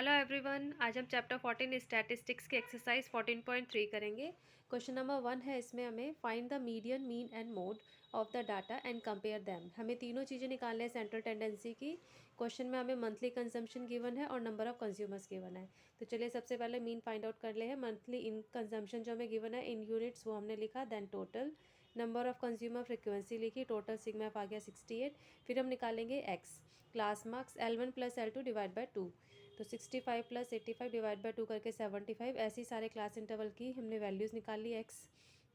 Hello everyone, आज हम chapter 14 statistics की एक्सरसाइज 14.3 करेंगे। क्वेश्चन नंबर 1 है, इसमें हमें find the median, mean and mode of the data and compare them. हमें तीनों चीज़ें निकालने हैं सेंट्रल टेंडेंसी की। क्वेश्चन में हमें मंथली कंजम्पशन गिवन है और नंबर ऑफ कंज्यूमर्स गिवन है। तो चलिए सबसे पहले मीन फाइंड आउट कर ले हैं। मंथली इन कंजम्पशन जो हमें गिवन है इन यूनिट्स वो हमने लिखा, then total number of consumer frequency लिखी, टोटल सिग्मा एफ आ गया 68। फिर हम निकालेंगे X, class marks L1 + L2 divide by 2। तो 65 + 85 डिवाइड बाई 2 करके 75। ऐसे ही सारे क्लास इंटरवल की हमने वैल्यूज़ निकाल ली एक्स।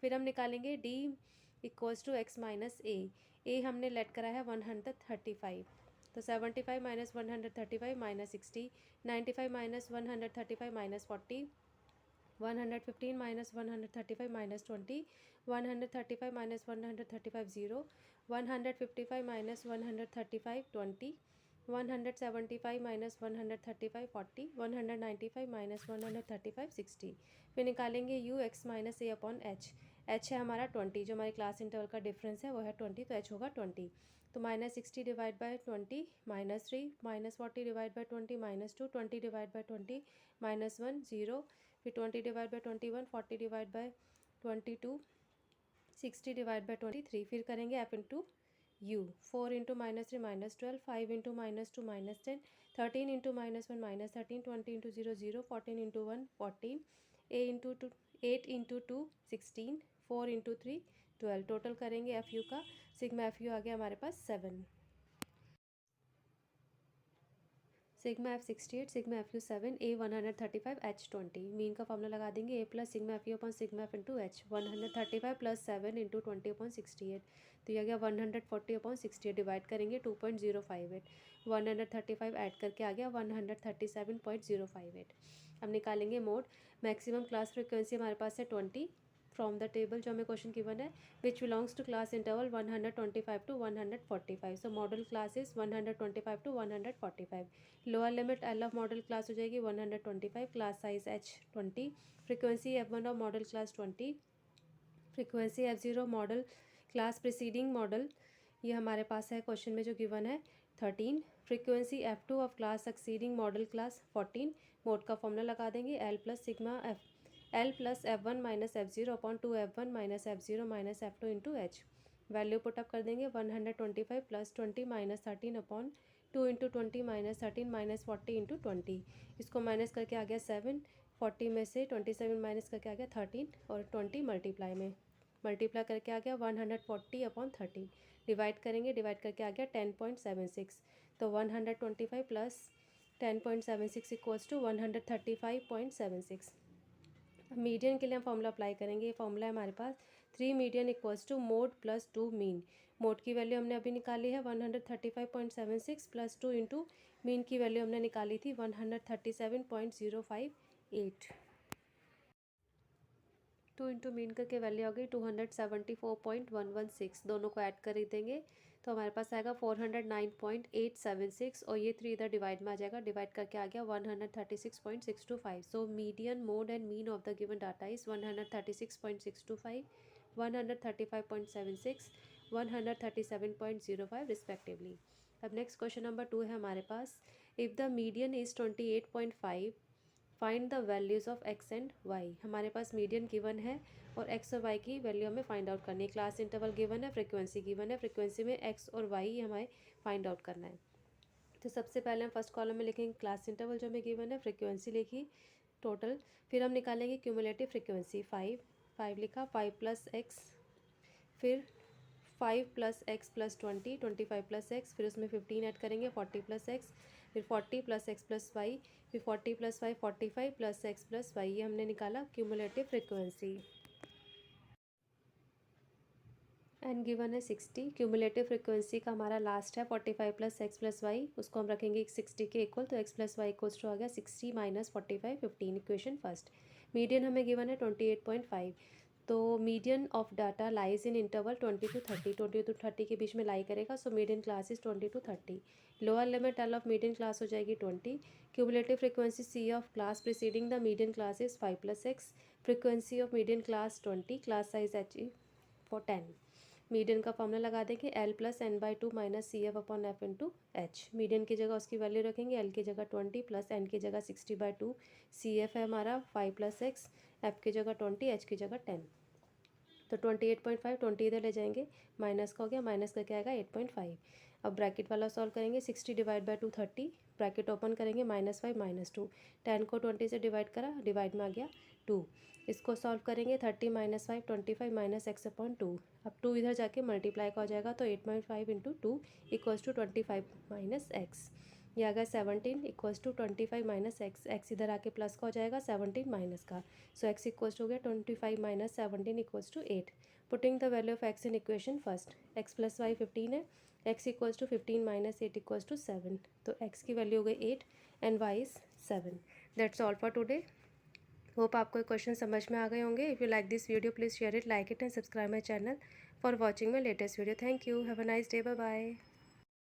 फिर हम निकालेंगे D equals to X minus A हमने लेट करा है 135। तो 75 - 135 - 60, 95 - 135 - 40, 115 - 135 - 20, 135 - 135 0, 155 - 135 20, 175 - 135 40, 195 - 135 60। फिर निकालेंगे you x minus A upon H. H है हमारा 20, जो हमारी क्लास इंटरवल का डिफरेंस है वो है 20, तो एच होगा 20। तो -60 divide by 20 -3, -40 divide by 20 -2, 20 divide by 20 -1 0, फिर 20 divide by 21, 40 divide by 22, 60 divide by 23। फिर करेंगे F into you. 4 into -3 -12, 5 into -2 -10, 13 into -1 -13, 20 into 0 0, 14 into 1 14, A into 2 8 into 2 16, 4 into 3 12। Total करेंगे एफ यू का, सिग्मा एफ यू आ गया हमारे पास 7। Sigma F 68, sigma F U 7, A 135, H 20। Mean का formula लगा देंगे, A plus sigma F U upon sigma F into H. 135 + 7 into 20 upon 68। तो यह गया 140 अपॉन 68। डिवाइड करेंगे 2.058। 135 ऐड करके आ गया 137.058। अब निकालेंगे मोड। मैक्सिमम क्लास फ्रिक्वेंसी हमारे पास है 20 फ्रॉम द टेबल जो हमें क्वेश्चन गिवन है, which belongs to class interval 125 to 145। So model class is 125 to 145। Lower limit L of model class हो जाएगी 125, class size H 20, frequency F1 of model class 20, frequency F0 model class preceding model, ये हमारे पास है question में जो given है 13, frequency F2 of class succeeding model class 14। Mode का formula लगा देंगे, L plus sigma F L plus F1 - F0 upon 2F1 - F0 - F2 into H. Value put up कर देंगे 125 + 20 - 13 अपॉन 2 इंटू 20 - 13 - 40 इंटू 20। इसको माइनस करके आ गया 7, 40 में से 27 माइनस करके आ गया 13, और 20 मल्टीप्लाई करके आ गया 140 अपॉन 30। डिवाइड करेंगे, डिवाइड करके आ गया 10.76। तो 125 प्लस 10.76 इक्वल्स टू 135.76। मीडियन के लिए हम फॉर्मूला अप्लाई करेंगे। ये फॉर्मूला है हमारे पास 3 median equals to mode plus 2 mean. Mode की वैल्यू हमने अभी निकाली है 135.76 प्लस 2 इंटू मीन की वैल्यू हमने निकाली थी 137.058। 2 इंटू मीन करके वैल्यू आ गई 274.116। दोनों को ऐड कर देंगे तो हमारे पास आएगा 409.876, और ये 3 इधर डिवाइड में आ जाएगा, डिवाइड करके आ गया 136.625। So median, mode and mean of the given data is 136.625, 135.76, 137.05 respectively. अब नेक्स्ट क्वेश्चन नंबर 2 है हमारे पास, if the median is 28.5, find the values of X and Y. हमारे पास मीडियन गिवन है और एक्स और वाई की वैल्यू हमें फाइंड आउट करनी है। क्लास इंटरवल गिवन है, फ्रिक्वेंसी गिवन है, फ्रिक्वेंसी में एक्स और वाई हमें फाइंड आउट करना है। तो सबसे पहले हम फर्स्ट कॉलम में लिखेंगे क्लास इंटरवल जो हमें गिवन है, फ्रिक्वेंसी लिखी टोटल। फिर हम निकालेंगे क्यूमुलेटिव फ्रिक्वेंसी 5 लिखा, 5 + x, फिर 5 + x + 20, 25 + x, फिर उसमें 15 ऐड करेंगे 40 + x, फिर 40 + x + y, फिर 40 + y 45 + x + y। ये हमने निकाला क्यूमुलेटिव फ्रिक्वेंसी। एन गिवन है 60। क्यूमुलेटिव फ्रिक्वेंसी का हमारा लास्ट है 45 + x + y, उसको हम रखेंगे 60 के इक्वल, तो x + y इक्वल्स टू आ गया 60 - 45 15। Equation first. मीडियन हमें गिवन है 28.5। तो median of data lies in interval 20 to 30, 20 to 30 के बीच में लाई करेगा। So median class is 20 to 30। Lower limit L of median class हो जाएगी 20। Cumulative frequency C of class preceding the median class is 5 + x, frequency of median class 20, class size H for 10। Median का formula लगा देंगे L plus N by two minus C F upon F into H. Median की जगह उसकी value रखेंगे, L की जगह 20 plus N की जगह 60/2, सी एफ है हमारा 5 प्लस एक्स, एफ की जगह 20, एच की जगह 10। तो 28.5, 20 इधर ले जाएंगे, माइनस का हो गया, माइनस करके आएगा 8.5। अब ब्रैकेट वाला सॉल्व करेंगे, 60 डिवाइड बाई 2 30, ब्रैकेट ओपन करेंगे, -5 -2, 10 को 20 से डिवाइड करा, डिवाइड में आ गया 2। इसको सॉल्व करेंगे, 30 -5 25 माइनस एक्स अपॉन 2। अब 2 इधर जाके मल्टीप्लाई का हो जाएगा, तो 8.5 into 2 equals to 25 minus X. ये आ गया 17 equals to 25 minus X. X इधर आके प्लस का हो जाएगा, 17 माइनस का, सो एक्स इक्वल्स टू हो गया 25 minus 17 equals to 8। Putting the value of X in equation first, X plus Y 15 है, X equals to 15 minus 8 equals to 7। तो एक्स की वैल्यू हो गई 8 and Y is 7। That's all for today. Hope आपको question समझ में आ गए होंगे। If you like this video please share it, like it and subscribe my channel for watching my latest video. Thank you, have a nice day, bye bye.